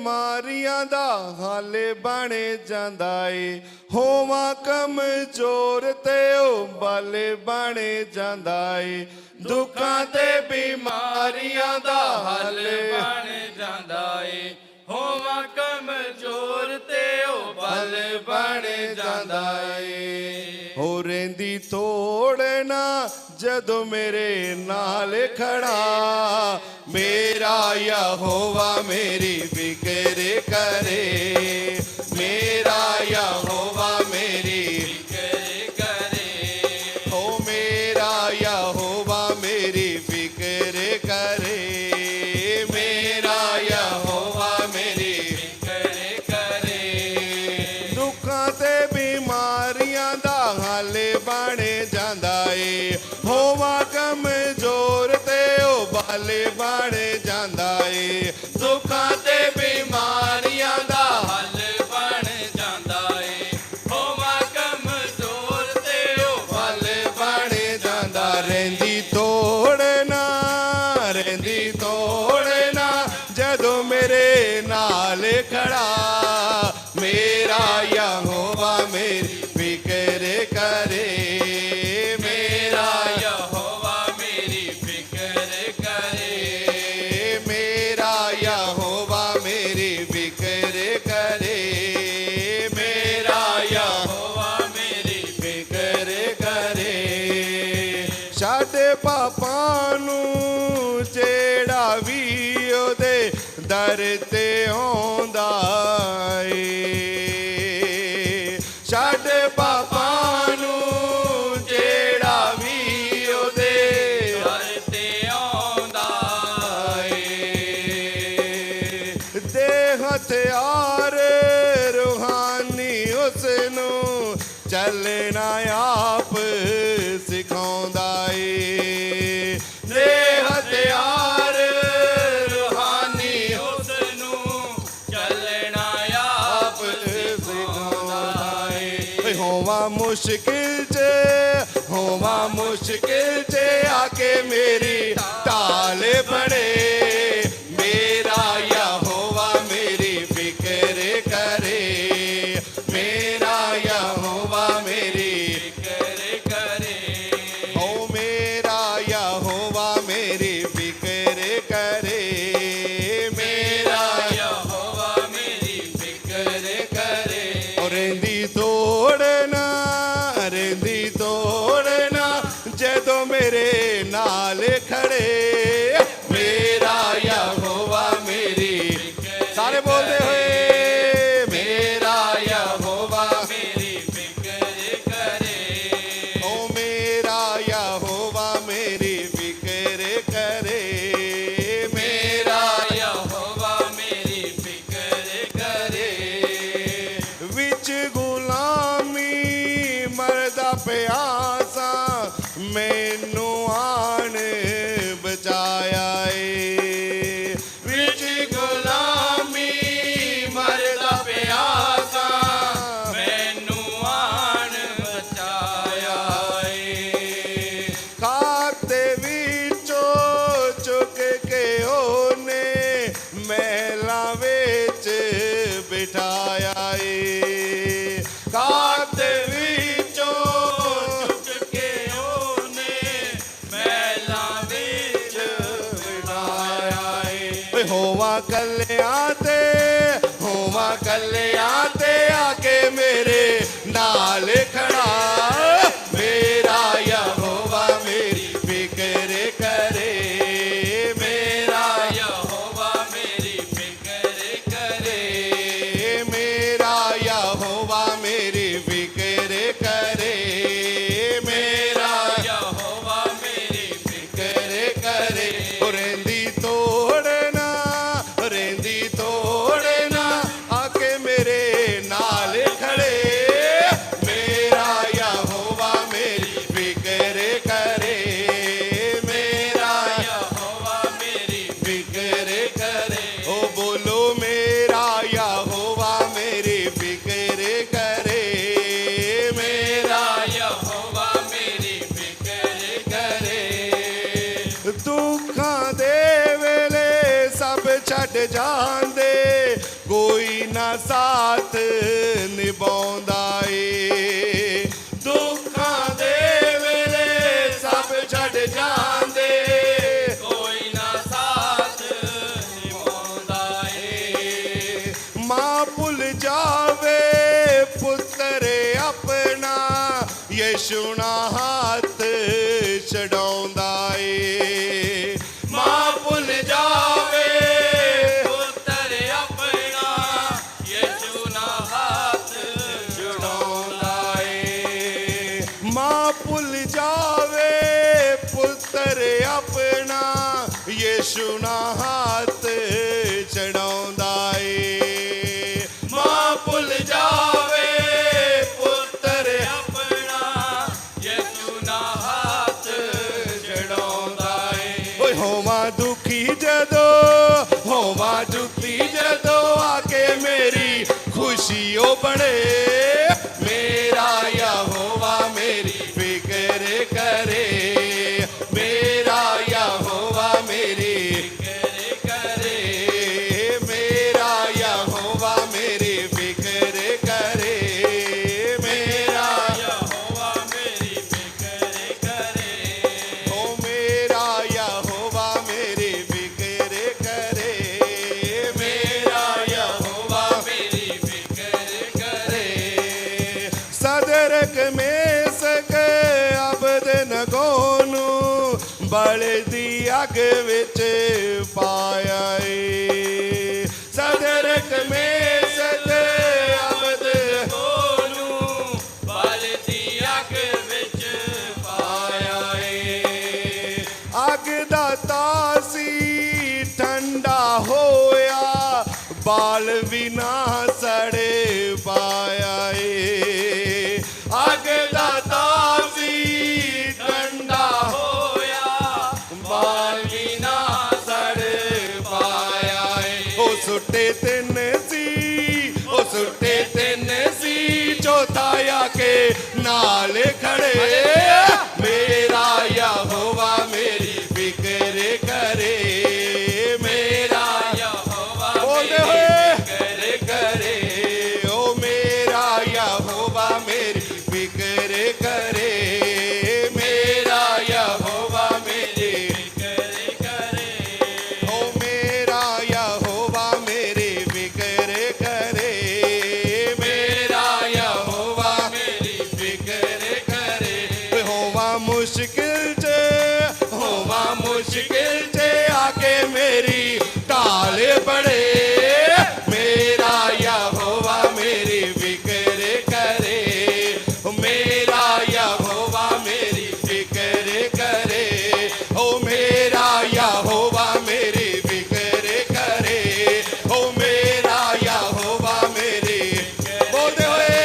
बीमारियां दा हाल बन जांदा ए होवां कमजोर ते ओ बल बन जांदा ए दुखां ते बीमारियां दा हाल बन जांदा ए होवां कमजोर ते ओ बल बन जांदा ए हो रहिंदी तोड़ना जदों मेरे नाल खड़ा मेरा यहोवा मेरी फिक्र करे मेरा यहोवा मेरी फिक्र करे हो मेरा यहोवा मेरी फिक्र करे मेरा यहोवा मेरी फिक्र करे दुखां ते बीमारियां दा हल बन जांदा ए होवां कमजोर ते ओ बल बन जांदा ए दुखां ते बीमारियां दा हल बन जांदा ए होवां कमजोर ते ओ बल बन जांदा रहिंदी तोड़ना जदों मेरे नाल खड़ा मेरा यहोवा मेरी फिक्र करे मेरा यहोवा मेरी फिक्र करे मेरा यहोवा मेरी फिक्र करे मेरा यहोवा मेरी फिक्र करे छड्ड पापां नूं जेड़ा भी ओदे दर ते आउंदा ए छड्ड पापां नूं जेड़ा भी ओदे दर ते आउंदा ए दे हथियार रूहानी उसनूं चलना आप सिखाउंदा ए दे हथियार रूहानी उसनूं चलना आप सिखाउंदा ए होवां मुश्किल च आके मेरी ढाल बने मेरा यहोवा मेरी फिक्र करे मेरा यहोवा मेरी फिक्र करे ओ मेरा यहोवा मेरी फिक्र करे मेरा यहोवा मेरी फिक्र करे और रहिंदी तोड़ना जदों मेरे नाल खड़े मेरा यहोवा मेरी सारे बोलते हुए मेरा यहोवा मेरी फिक्र करे ओ मेरा यहोवा मेरी फिक्र करे मेरा यहोवा मेरी फिक्र करे विच गुलामी मरदा प्यासा मैनू आन बचाया ए विच गुलामी मरदा प्यासा मैनू आन बचाया ए खाते विचों चुक के ओने महला विच बिठाया ए खाते विचों चुक के ओने महला विच बिठाया ए होवां कल्यां ते आके मेरे नाल खड़ा मेरा यहोवा मेरी फिक्र करे मेरा यहोवा मेरी फिक्र करे मेरा यहोवा मेरी फिक्र करे मेरा यहोवा मेरी फिक्र करे रहिंदी तोड़ना आके मेरे नाल खड़े मेरा यहोवा मेरी फिक्र करे मेरा यहोवा मेरी फिक्र करे ओ बोलो मेरा यहोवा मेरी फिक्र करे मेरा यहोवा मेरी फिक्र करे दुखां दे वेले सब छड्ड जांदे ਨਿਭਾਉਂਦਾ ਏ। ਦੁੱਖਾਂ ਦੇ ਵੇਲੇ ਸਭ ਛੱਡ ਜਾਂਦੇ, ਕੋਈ ਨਾ ਸਾਥ ਨਿਭਾਉਂਦਾ ਏ। ਮਾਂ ਭੁੱਲ ਜਾਵੇ ਪੁੱਤਰ ਆਪਣਾ, ਯਿਸੂ ਨਾ ਹੱਥ ਛਡਾਉਂਦਾ ਏ। ਮਾਂ ਭੁੱਲ ਜਾਵੇ ਪੁੱਤਰ ਆਪਣਾ, ਯਿਸੂ ਨਾ ਹੱਥ ਛੁਡਾਉਂਦਾ ਏ। ਮਾਂ ਭੁੱਲ ਜਾਵੇ ਪੁੱਤਰ ਆਪਣਾ, ਯਿਸੂ ਨਾ ਹੱਥ ਛਡਾਉਂਦਾ ਏ। ਮਾਂ ਭੁੱਲ ਜਾਵੇ ਪੁੱਤਰ ਆਪਣਾ, ਯਿਸੂ ਨਾ ਹੱਥ ਛੁਡਾਉਂਦਾ ਏ। ਓਏ ਹੋਵਾਂ ਦੁਖੀ ਜਦੋਂ, ਹੋਵਾਂ ਦੁਖੀ ਜਦੋਂ, ਆ ਕੇ ਮੇਰੀ ਖੁਸ਼ੀ ਉਹ ਬਣੇ। ਮੇਰਾ ਯਹੋਵਾ ਮੇਰੀ ਫਿਕਰ ਕਰੇ, ਮੇਰਾ ਯਹੋਵਾ ਮੇਰੀ ਫਿਕਰ ਕਰੇ, ਮੇਰਾ ਯਹੋਵਾ ਮੇਰੀ ਫਿਕਰ ਕਰੇ, ਮੇਰਾ ਯਹੋਵਾ ਮੇਰੀ ਫਿਕਰ ਕਰੇ। ਓ ਮੇਰਾ ਯਹੋਵਾ ਮੇਰੀ ਫਿਕਰ ਕਰੇ, ਮੇਰਾ ਯਹੋਵਾ ਮੇਰੀ ਫਿਕਰ ਕਰੇ। ਸਦਰਕ ਮੇਸਕ ਅਬਦ ਨਗੋ ਨੂੰ ਬਲਦੀ ਅੱਗ ਵਿੱਚ ਪਾਇਆ ਏ। ਸਦਰਕ ਮੇਸਕ ਅਬਦ ਉਹਨੂੰ ਬਲਦੀ ਅੱਗ ਵਿੱਚ ਪਾਇਆ ਏ। ਅੱਗ ਦਾ ਤਾਸੀ ਠੰਡਾ ਹੋਇਆ, ਬਾਲ ਵੀ ਨਾ ਸੜੇ ਪਾਇਆ ਏ। ਅੱਗ ਦਾ ਤਾਸੀ ਠੰਡਾ ਹੋਇਆ, ਬਾਲ ਵੀ ਨਾ ਸੜ ਪਾਇਆ ਏ। ਉਹ ਸੁੱਟੇ ਤਿੰਨ ਸੀ, ਉਹ ਸੁੱਟੇ ਤਿੰਨ ਸੀ, ਚੌਥਾ ਆ ਕੇ ਨਾਲ ਖੜੇ। ਮੇਰਾ ਯਹੋਵਾ ਮੇਰੀ ਫਿਕਰ ਕਰੇ, ਮੇਰਾ ਯਹੋਵਾ ਬੋਲਦੇ ਮੇਰੀ ਹੋਏ। ਫਿਕਰ ਕਰੇ। ਓ ਮੇਰਾ ਯਹੋਵਾ ਮੇਰੀ ਫਿਕਰ ਕਰੇ, ਮੇਰਾ ਯਹੋਵਾ ਮੇਰੀ, ਫਿਕਰ ਕਰੇ। ਓ ਮੇਰਾ ਯਹੋਵਾ ਮੇਰੀ ਫਿਕਰ ਕਰੇ, ਮੇਰਾ ਯਹੋਵਾ ਮੇਰੀ ਫਿਕਰ ਕਰੇ। ਓਏ ਹੋਵਾਂ ਮੁਸ਼ਕਿਲ 'ਚ, ਹੋਵਾਂ ਮੁਸ਼ਕਿਲ 'ਚ, ਆ ਕੇ ਮੇਰੀ ਢਾਲ ਬਣੇ। ਮੇਰਾ ਯਹੋਵਾ ਮੇਰੀ ਫਿਕਰ ਕਰੇ, ਮੇਰਾ ਯਹੋਵਾ ਮੇਰੀ ਫਿਕਰ ਕਰੇ, ਓ ਮੇਰਾ ਯਹੋਵਾ ਮੇਰੀ ਫਿਕਰ ਕਰੇ, ਓ ਮੇਰਾ ਯਹੋਵਾ ਮੇਰੀ, ਬੋਲਦੇ ਹੋਏ,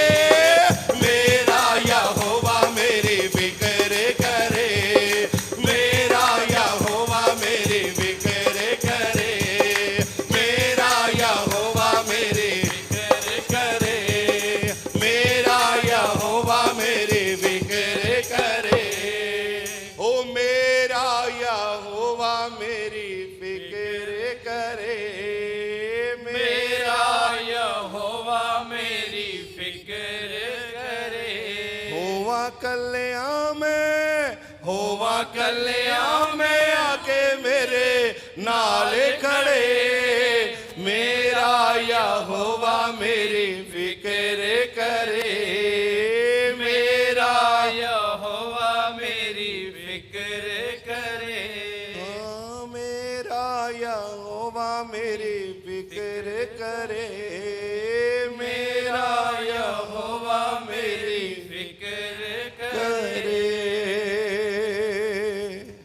ਮੇਰਾ ਯਹੋਵਾ ਮੇਰੀ ਫਿਕਰ ਕਰੇ, ਮੇਰਾ ਯਹੋਵਾ ਮੇਰੀ ਫਿਕਰ ਕਰੇ, ਮੇਰਾ ਯਹੋਵਾ ਮੇਰੀ ਫਿਕਰ ਕਰੇ, ਮੇਰਾ ਯਹੋਵਾ ਮੇਰੀ ਫਿਕਰ ਕਰੇ, ਓ ਮੇਰਾ ਯਹੋਵਾ ਮੇਰੀ ਫਿਕਰ ਕਰੇ, ਮੇਰਾ ਯਹੋਵਾ ਮੇਰੀ ਫਿਕਰ ਕਰੇ। ਹੋਵਾਂ ਕੱਲਿਆਂ ਮੈਂ, ਹੋਵਾਂ ਕੱਲਿਆਂ ਮੈਂ, ਆ ਕੇ ਮੇਰੇ ਨਾਲ ਖੜੇ। ਮੇਰਾ ਯਹੋਵਾ ਮੇਰੀ ਫਿਕਰ ਕਰੇ, ਮੇਰਾ ਯਹੋਵਾ ਮੇਰੀ ਫਿਕਰ ਕਰੇ। ਮੇਰਾ ਯਹੋਵਾ ਮੇਰੀ ਫਿਕਰ ਕਰੇ।